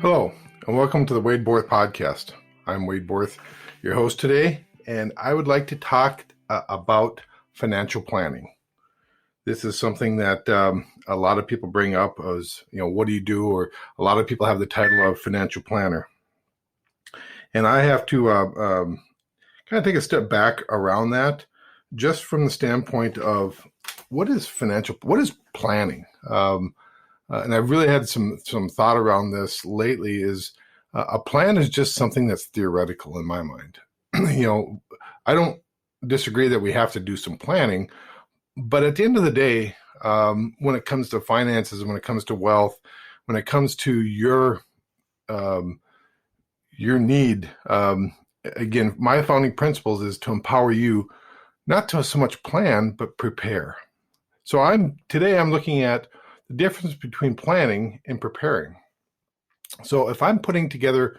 Hello, and welcome to the Wade Borth podcast. I'm Wade Borth, your host today, and I would like to talk about financial planning. This is something that a lot of people bring up as, what do you do? Or a lot of people have the title of financial planner. And I have to kind of take a step back around that, just from the standpoint of what is planning? And I've really had some thought around this lately. Is a plan is just something that's theoretical in my mind. I don't disagree that we have to do some planning, but at the end of the day, when it comes to finances, when it comes to wealth, when it comes to your need, again, my founding principles is to empower you not to so much plan, but prepare. So today I'm looking at the difference between planning and preparing. So if I'm putting together,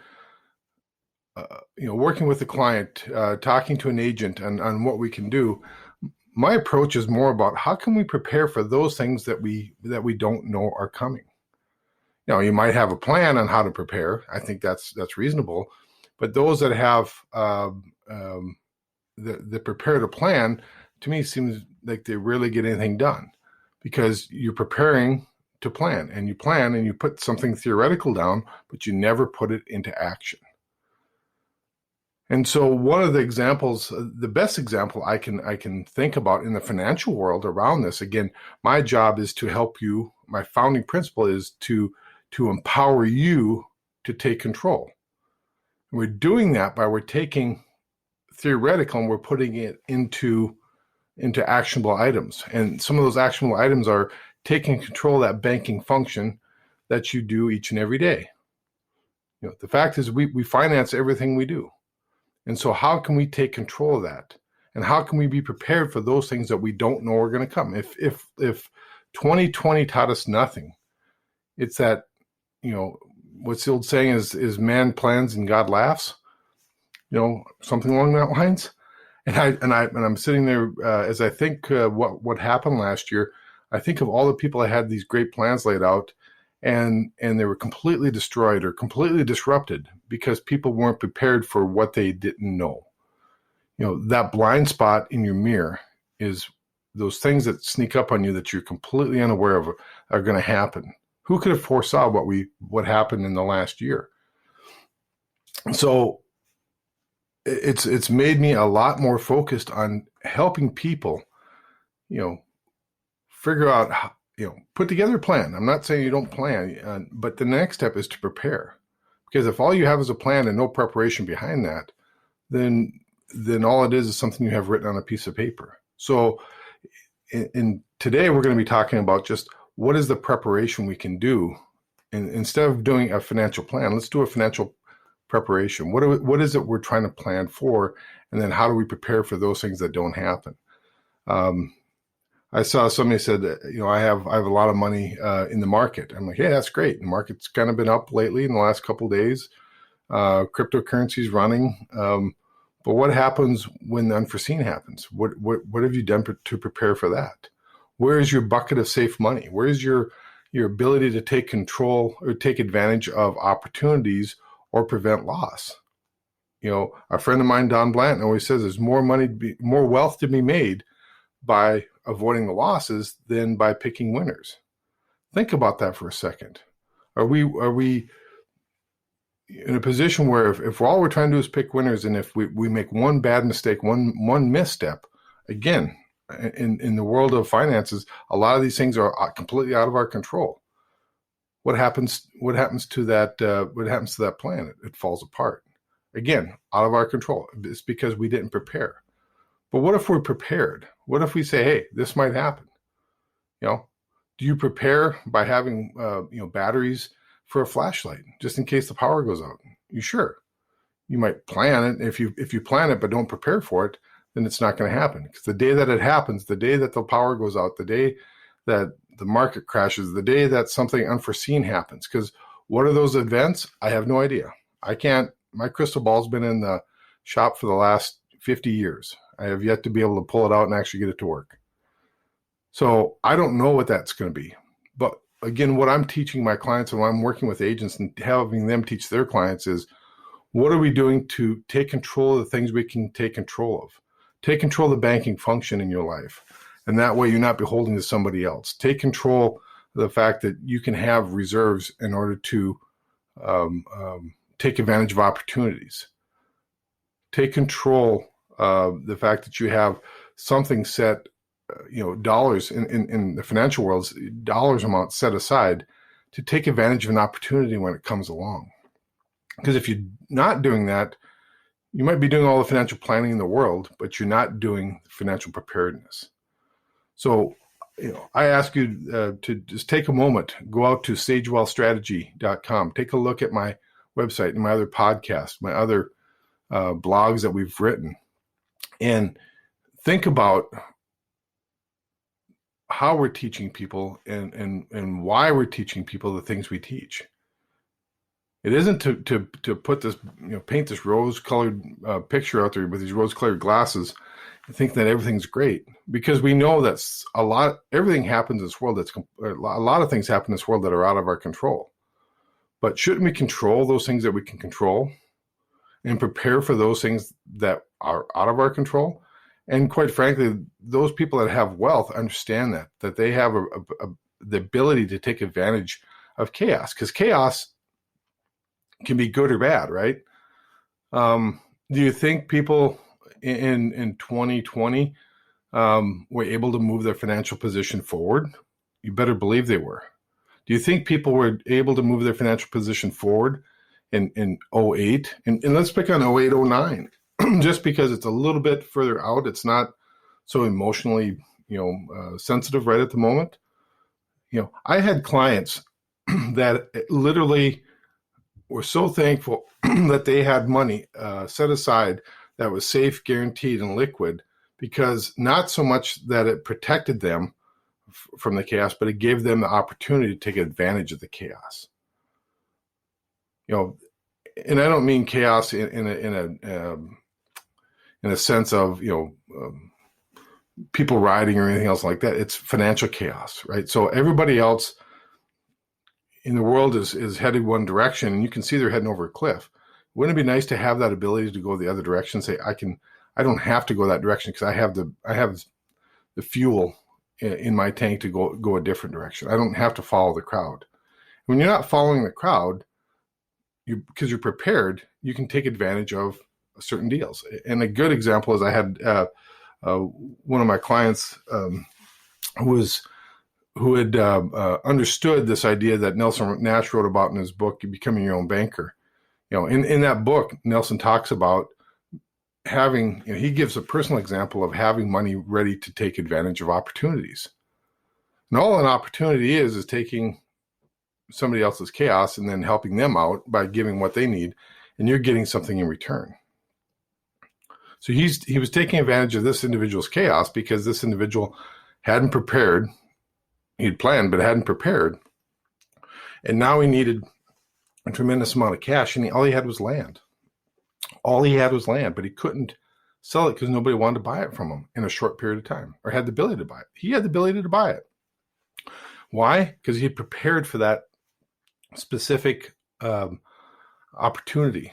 working with a client, talking to an agent on what we can do, my approach is more about how can we prepare for those things that we don't know are coming. You might have a plan on how to prepare. I think that's reasonable, but those that have the prepared a plan, to me, seems like they rarely get anything done. Because you're preparing to plan and you put something theoretical down, but you never put it into action. And so one of the examples, the best example I can think about in the financial world around this, again, my job is to help you. My founding principle is to empower you to take control. And we're doing that by we're taking theoretical and we're putting it into actionable items. And some of those actionable items are taking control of that banking function that you do each and every day. The fact is we finance everything we do. And so how can we take control of that? And how can we be prepared for those things that we don't know are going to come? If 2020 taught us nothing, it's that, what's the old saying is man plans and God laughs, something along that lines. And I'm sitting there as I think what happened last year. I think of all the people that had these great plans laid out, and they were completely destroyed or completely disrupted because people weren't prepared for what they didn't know. That blind spot in your mirror is those things that sneak up on you that you're completely unaware of are going to happen. Who could have foresaw what happened in the last year? So it's made me a lot more focused on helping people, figure out how, put together a plan. I'm not saying you don't plan, but the next step is to prepare. Because if all you have is a plan and no preparation behind that, then all it is something you have written on a piece of paper. So in today we're going to be talking about just what is the preparation we can do. And instead of doing a financial plan, let's do a financial preparation. What is it we're trying to plan for, and then how do we prepare for those things that don't happen? I saw somebody said that, I have a lot of money in the market. I'm like, hey, that's great. The market's kind of been up lately in the last couple of days. Cryptocurrency's running. But what happens when the unforeseen happens? What have you done to prepare for that? Where is your bucket of safe money? Where is your ability to take control or take advantage of opportunities or prevent loss? A friend of mine, Don Blanton, always says there's more wealth to be made by avoiding the losses than by picking winners. Think about that for a second. Are we in a position where if all we're trying to do is pick winners, and if we make one bad mistake, one misstep, again, in the world of finances, a lot of these things are completely out of our control. What happens to that? What happens to that plan? It falls apart. Again, out of our control. It's because we didn't prepare. But what if we're prepared? What if we say, hey, this might happen? Do you prepare by having batteries for a flashlight just in case the power goes out? Sure. You might plan it. If you plan it but don't prepare for it, then it's not going to happen. Because the day that it happens, the day that the power goes out, the day that the market crashes, the day that something unforeseen happens. Because what are those events? I have no idea. My crystal ball's been in the shop for the last 50 years. I have yet to be able to pull it out and actually get it to work. So I don't know what that's going to be. But again, what I'm teaching my clients and when I'm working with agents and having them teach their clients is, what are we doing to take control of the things we can take control of? Take control of the banking function in your life. And that way you're not beholden to somebody else. Take control of the fact that you can have reserves in order to take advantage of opportunities. Take control of the fact that you have something set, dollars in the financial world, dollars amount set aside to take advantage of an opportunity when it comes along. Because if you're not doing that, you might be doing all the financial planning in the world, but you're not doing financial preparedness. So, I ask you to just take a moment, go out to sagewealthstrategy.com, take a look at my website and my other podcasts, my other blogs that we've written, and think about how we're teaching people and why we're teaching people the things we teach. It isn't to put this, paint this rose-colored picture out there with these rose-colored glasses and think that everything's great, because we know that everything happens in this world. A lot of things happen in this world that are out of our control. But shouldn't we control those things that we can control and prepare for those things that are out of our control? And quite frankly, those people that have wealth understand that they have the ability to take advantage of chaos, because chaos can be good or bad, right? Do you think people in 2020 were able to move their financial position forward? You better believe they were. Do you think people were able to move their financial position forward in 08? And let's pick on 08, 09, just because it's a little bit further out. It's not so emotionally, sensitive right at the moment. I had clients that literally were so thankful that they had money set aside that was safe, guaranteed, and liquid, because not so much that it protected them from the chaos, but it gave them the opportunity to take advantage of the chaos. And I don't mean chaos in a sense of people rioting or anything else like that. It's financial chaos, right? So everybody else in the world is headed one direction, and you can see they're heading over a cliff. Wouldn't it be nice to have that ability to go the other direction? Say, I don't have to go that direction because I have the fuel in my tank to go a different direction. I don't have to follow the crowd. When you're not following the crowd, because you're prepared, you can take advantage of certain deals. And a good example is I had one of my clients who had understood this idea that Nelson Nash wrote about in his book, Becoming Your Own Banker. In that book, Nelson talks about having, he gives a personal example of having money ready to take advantage of opportunities. And all an opportunity is taking somebody else's chaos and then helping them out by giving what they need, and you're getting something in return. So he was taking advantage of this individual's chaos because this individual hadn't prepared. He'd planned, but hadn't prepared. And now he needed a tremendous amount of cash, and all he had was land. All he had was land, but he couldn't sell it because nobody wanted to buy it from him in a short period of time, or had the ability to buy it. He had the ability to buy it. Why? Because he had prepared for that specific opportunity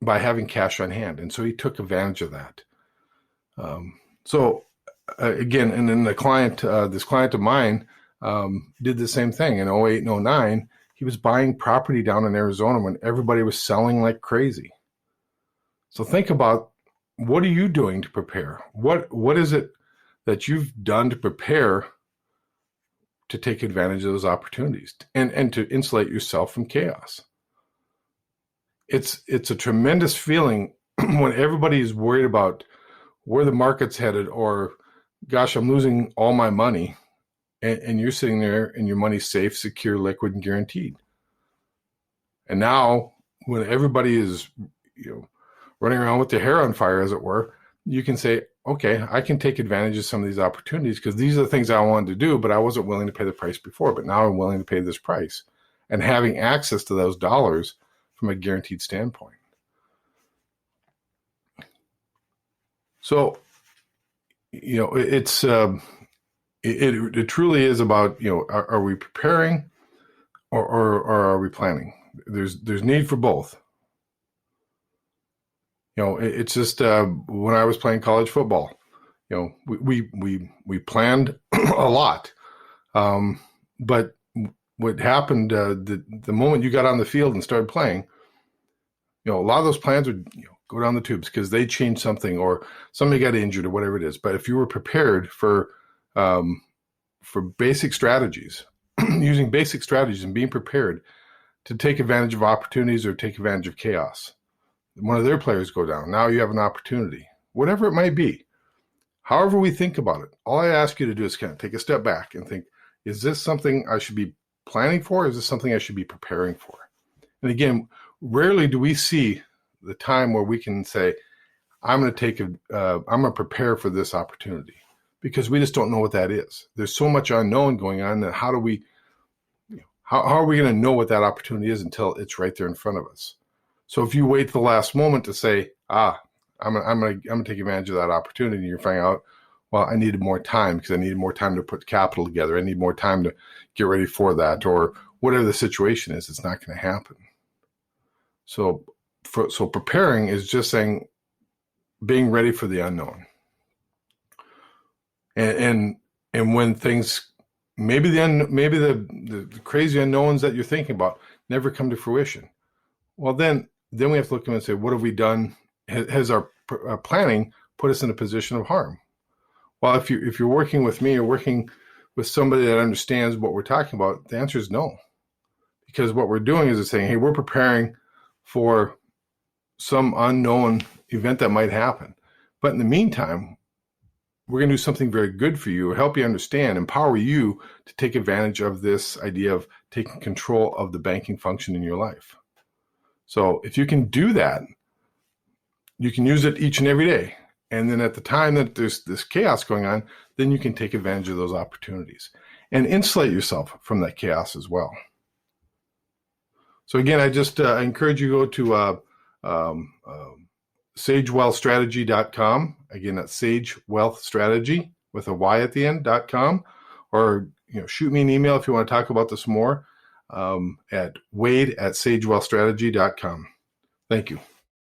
by having cash on hand. And so he took advantage of that. Again, and then this client of mine did the same thing in 08 and 09. He was buying property down in Arizona when everybody was selling like crazy. So think about, what are you doing to prepare? What is it that you've done to prepare to take advantage of those opportunities and to insulate yourself from chaos? It's a tremendous feeling when everybody is worried about where the market's headed, or, gosh, I'm losing all my money, and you're sitting there and your money's safe, secure, liquid, and guaranteed. And now when everybody is, running around with their hair on fire, as it were, you can say, okay, I can take advantage of some of these opportunities because these are the things I wanted to do, but I wasn't willing to pay the price before, but now I'm willing to pay this price, and having access to those dollars from a guaranteed standpoint. So, it's it truly is about, are we preparing or are we planning? There's need for both. It's just when I was playing college football, we planned a lot, but what happened the moment you got on the field and started playing, a lot of those plans would go down the tubes because they changed something or somebody got injured or whatever it is. But if you were prepared for basic strategies, using basic strategies and being prepared to take advantage of opportunities or take advantage of chaos, one of their players go down. Now you have an opportunity, whatever it might be. However we think about it, all I ask you to do is kind of take a step back and think, is this something I should be planning for? Is this something I should be preparing for? And again, rarely do we see the time where we can say, I'm going to prepare for this opportunity, because we just don't know what that is. There's so much unknown going on that how are we going to know what that opportunity is until it's right there in front of us? So if you wait to the last moment to say, I'm going to take advantage of that opportunity, and you're finding out, well, I needed more time because I needed more time to put capital together. I need more time to get ready for that, or whatever the situation is, it's not going to happen. So preparing is just saying, being ready for the unknown. And when things, maybe the crazy unknowns that you're thinking about never come to fruition, well, then we have to look at them and say, what have we done? Has our planning put us in a position of harm? Well, if you're working with me or working with somebody that understands what we're talking about, the answer is no. Because what we're doing is saying, hey, we're preparing for some unknown event that might happen. But in the meantime, we're going to do something very good for you, help you understand, empower you to take advantage of this idea of taking control of the banking function in your life. So if you can do that, you can use it each and every day. And then at the time that there's this chaos going on, then you can take advantage of those opportunities and insulate yourself from that chaos as well. So again, I just encourage you to go to sagewealthstrategy.com. Again, that's sagewealthstrategy with a Y at the end.com, or shoot me an email if you want to talk about this more at wade@sagewealthstrategy.com. Thank you.